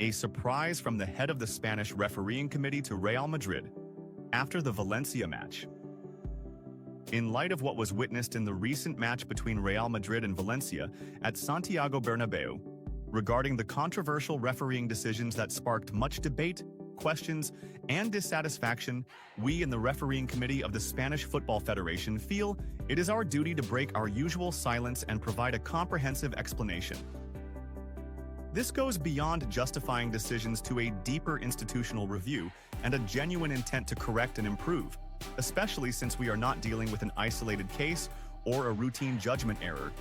A surprise from the head of the Spanish refereeing committee to Real Madrid after the Valencia match. In light of what was witnessed in the recent match between Real Madrid and Valencia at Santiago Bernabeu, regarding the controversial refereeing decisions that sparked much debate, questions, and dissatisfaction, we in the refereeing committee of the Spanish Football Federation feel it is our duty to break our usual silence and provide a comprehensive explanation. This goes beyond justifying decisions to a deeper institutional review and a genuine intent to correct and improve, especially since we are not dealing with an isolated case or a routine judgment error,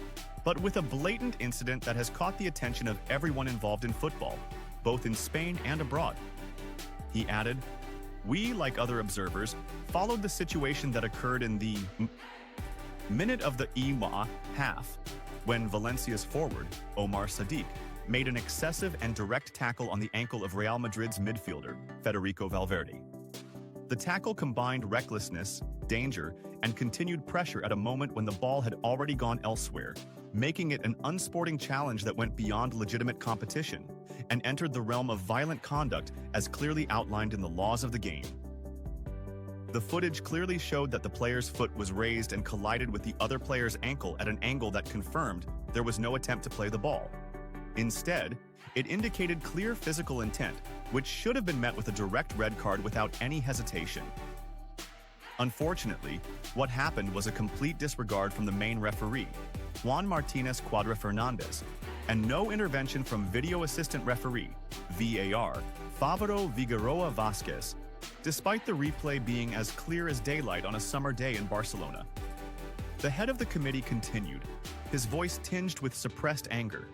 but with a blatant incident that has caught the attention of everyone involved in football, both in Spain and abroad. He added, "We, like other observers, followed the situation that occurred in the minute of the half, when Valencia's forward, Omar Sadiq, made an excessive and direct tackle on the ankle of Real Madrid's midfielder, Federico Valverde. The tackle combined recklessness, danger, and continued pressure at a moment when the ball had already gone elsewhere, making it an unsporting challenge that went beyond legitimate competition and entered the realm of violent conduct as clearly outlined in the laws of the game. The footage clearly showed that the player's foot was raised and collided with the other player's ankle at an angle that confirmed there was no attempt to play the ball. Instead, it indicated clear physical intent, which should have been met with a direct red card without any hesitation. Unfortunately, what happened was a complete disregard from the main referee, Juan Martinez Cuadra Fernandez, and no intervention from video assistant referee, VAR, Favaro Figueroa Vasquez, despite the replay being as clear as daylight on a summer day in Barcelona. The head of the committee continued, his voice tinged with suppressed anger.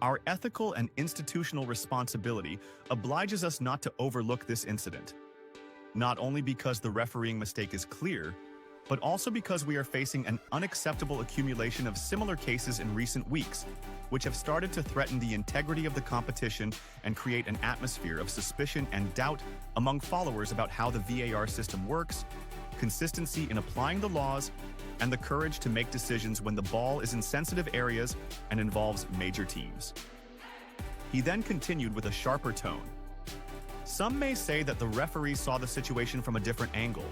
Our ethical and institutional responsibility obliges us not to overlook this incident, not only because the refereeing mistake is clear, but also because we are facing an unacceptable accumulation of similar cases in recent weeks, which have started to threaten the integrity of the competition and create an atmosphere of suspicion and doubt among followers about how the VAR system works, consistency in applying the laws, and the courage to make decisions when the ball is in sensitive areas and involves major teams. He then continued with a sharper tone. Some may say that the referee saw the situation from a different angle,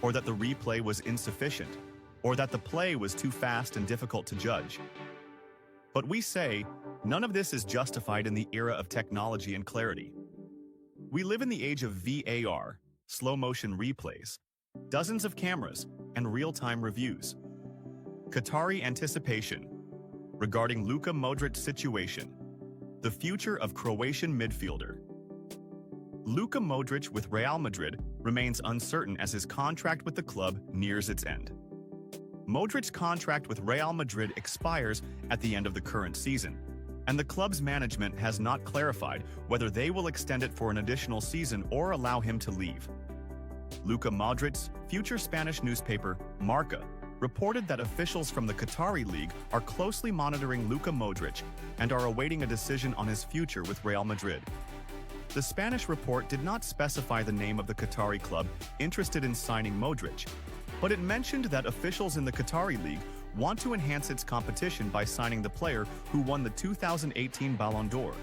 or that the replay was insufficient, or that the play was too fast and difficult to judge. But we say, none of this is justified in the era of technology and clarity. We live in the age of VAR, slow-motion replays, dozens of cameras, and real-time reviews. Qatari anticipation. Regarding Luka Modric's situation. The future of Croatian midfielder. Luka Modric with Real Madrid remains uncertain as his contract with the club nears its end. Modric's contract with Real Madrid expires at the end of the current season, and the club's management has not clarified whether they will extend it for an additional season or allow him to leave. Luka Modric's future Spanish newspaper, Marca, reported that officials from the Qatari League are closely monitoring Luka Modric and are awaiting a decision on his future with Real Madrid. The Spanish report did not specify the name of the Qatari club interested in signing Modric, but it mentioned that officials in the Qatari League want to enhance its competition by signing the player who won the 2018 Ballon d'Or.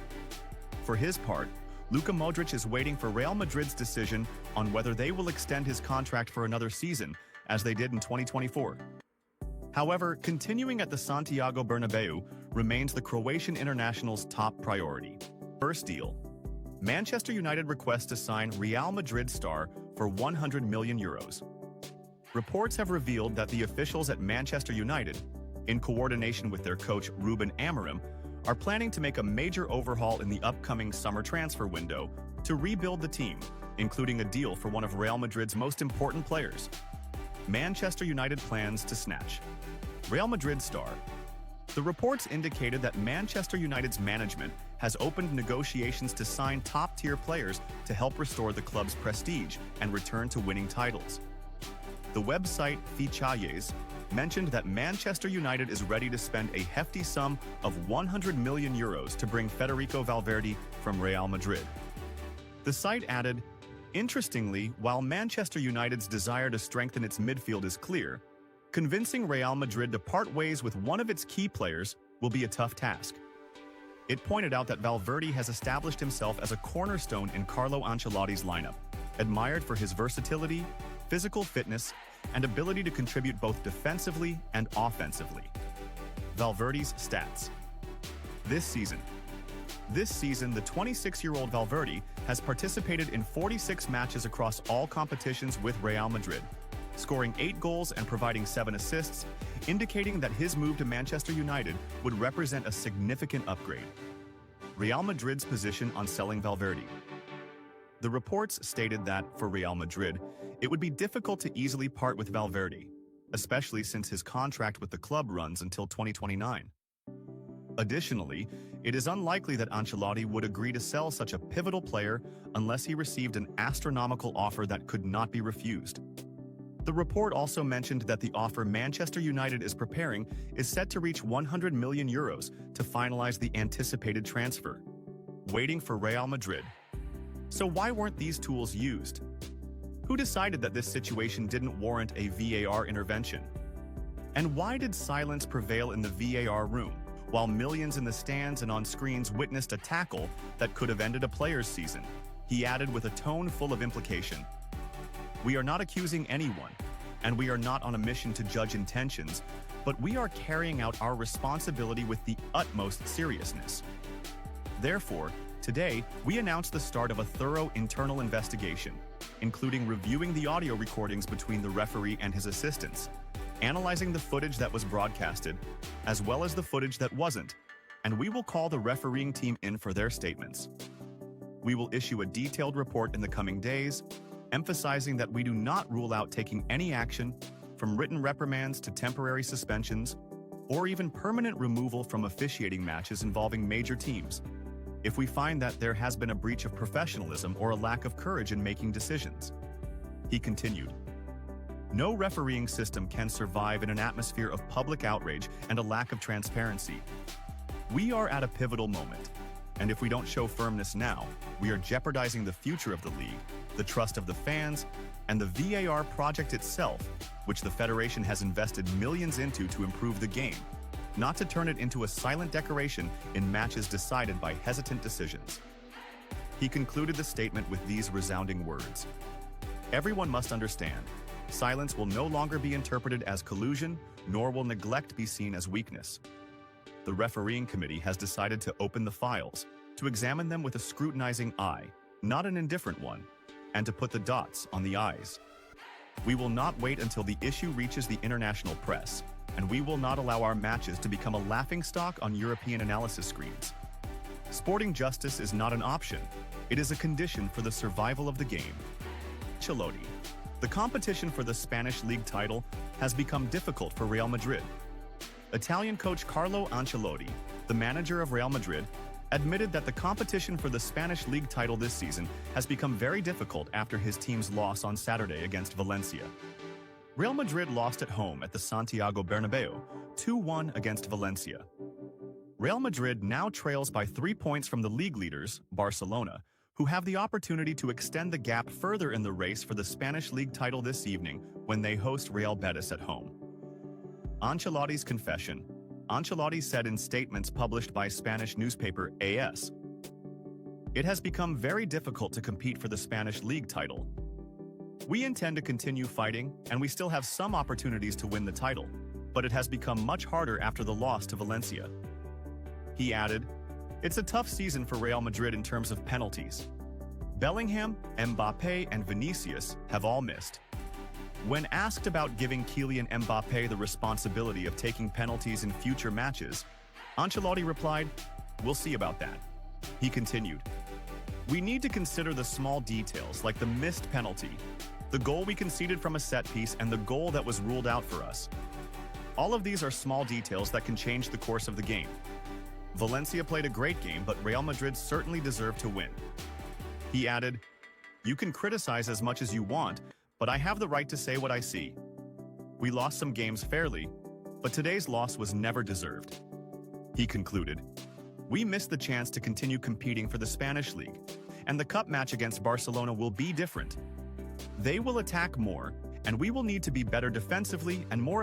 For his part, Luka Modric is waiting for Real Madrid's decision on whether they will extend his contract for another season, as they did in 2024. However, continuing at the Santiago Bernabeu remains the Croatian international's top priority. First deal. Manchester United requests to sign Real Madrid star for €100 million. Reports have revealed that the officials at Manchester United, in coordination with their coach Ruben Amorim, are planning to make a major overhaul in the upcoming summer transfer window to rebuild the team, including a deal for one of Real Madrid's most important players. Manchester United plans to snatch Real Madrid star. The reports indicated that Manchester United's management has opened negotiations to sign top-tier players to help restore the club's prestige and return to winning titles. The website Fichajes mentioned that Manchester United is ready to spend a hefty sum of €100 million to bring Federico Valverde from Real Madrid. The site added, interestingly, while Manchester United's desire to strengthen its midfield is clear, convincing Real Madrid to part ways with one of its key players will be a tough task. It pointed out that Valverde has established himself as a cornerstone in Carlo Ancelotti's lineup, admired for his versatility, physical fitness, and ability to contribute both defensively and offensively. Valverde's stats. This season, the 26-year-old Valverde has participated in 46 matches across all competitions with Real Madrid, scoring 8 goals and providing 7 assists, indicating that his move to Manchester United would represent a significant upgrade. Real Madrid's position on selling Valverde. The reports stated that, for Real Madrid, it would be difficult to easily part with Valverde, especially since his contract with the club runs until 2029. Additionally, it is unlikely that Ancelotti would agree to sell such a pivotal player unless he received an astronomical offer that could not be refused. The report also mentioned that the offer Manchester United is preparing is set to reach €100 million to finalize the anticipated transfer. Waiting for Real Madrid. So why weren't these tools used? Who decided that this situation didn't warrant a VAR intervention? And why did silence prevail in the VAR room, while millions in the stands and on screens witnessed a tackle that could have ended a player's season? He added with a tone full of implication. We are not accusing anyone, and we are not on a mission to judge intentions, but we are carrying out our responsibility with the utmost seriousness. Therefore, today, we announce the start of a thorough internal investigation, including reviewing the audio recordings between the referee and his assistants, analyzing the footage that was broadcasted, as well as the footage that wasn't, and we will call the refereeing team in for their statements. We will issue a detailed report in the coming days, emphasizing that we do not rule out taking any action, from written reprimands to temporary suspensions, or even permanent removal from officiating matches involving major teams, if we find that there has been a breach of professionalism or a lack of courage in making decisions. He continued. No refereeing system can survive in an atmosphere of public outrage and a lack of transparency. We are at a pivotal moment, and if we don't show firmness now, we are jeopardizing the future of the league, the trust of the fans, and the VAR project itself, which the Federation has invested millions into to improve the game, not to turn it into a silent decoration in matches decided by hesitant decisions. He concluded the statement with these resounding words. Everyone must understand, silence will no longer be interpreted as collusion, nor will neglect be seen as weakness. The refereeing committee has decided to open the files, to examine them with a scrutinizing eye, not an indifferent one, and to put the dots on the I's. We will not wait until the issue reaches the international press, and we will not allow our matches to become a laughingstock on European analysis screens. Sporting justice is not an option, it is a condition for the survival of the game. Ancelotti. The competition for the Spanish league title has become difficult for Real Madrid. Italian coach Carlo Ancelotti, the manager of Real Madrid, admitted that the competition for the Spanish league title this season has become very difficult after his team's loss on Saturday against Valencia. Real Madrid lost at home at the Santiago Bernabeu, 2-1 against Valencia. Real Madrid now trails by 3 points from the league leaders, Barcelona, who have the opportunity to extend the gap further in the race for the Spanish league title this evening when they host Real Betis at home. Ancelotti's confession. Ancelotti said in statements published by Spanish newspaper AS, "It has become very difficult to compete for the Spanish league title. We intend to continue fighting, and we still have some opportunities to win the title, but it has become much harder after the loss to Valencia." He added, "It's a tough season for Real Madrid in terms of penalties. Bellingham, Mbappé, and Vinicius have all missed." When asked about giving Kylian Mbappé the responsibility of taking penalties in future matches, Ancelotti replied, "We'll see about that." He continued, "We need to consider the small details like the missed penalty, the goal we conceded from a set piece, and the goal that was ruled out for us. All of these are small details that can change the course of the game. Valencia played a great game, but Real Madrid certainly deserved to win." He added, "You can criticize as much as you want, but I have the right to say what I see. We lost some games fairly, but today's loss was never deserved." He concluded, "We missed the chance to continue competing for the Spanish league, and the cup match against Barcelona will be different. They will attack more, and we will need to be better defensively and more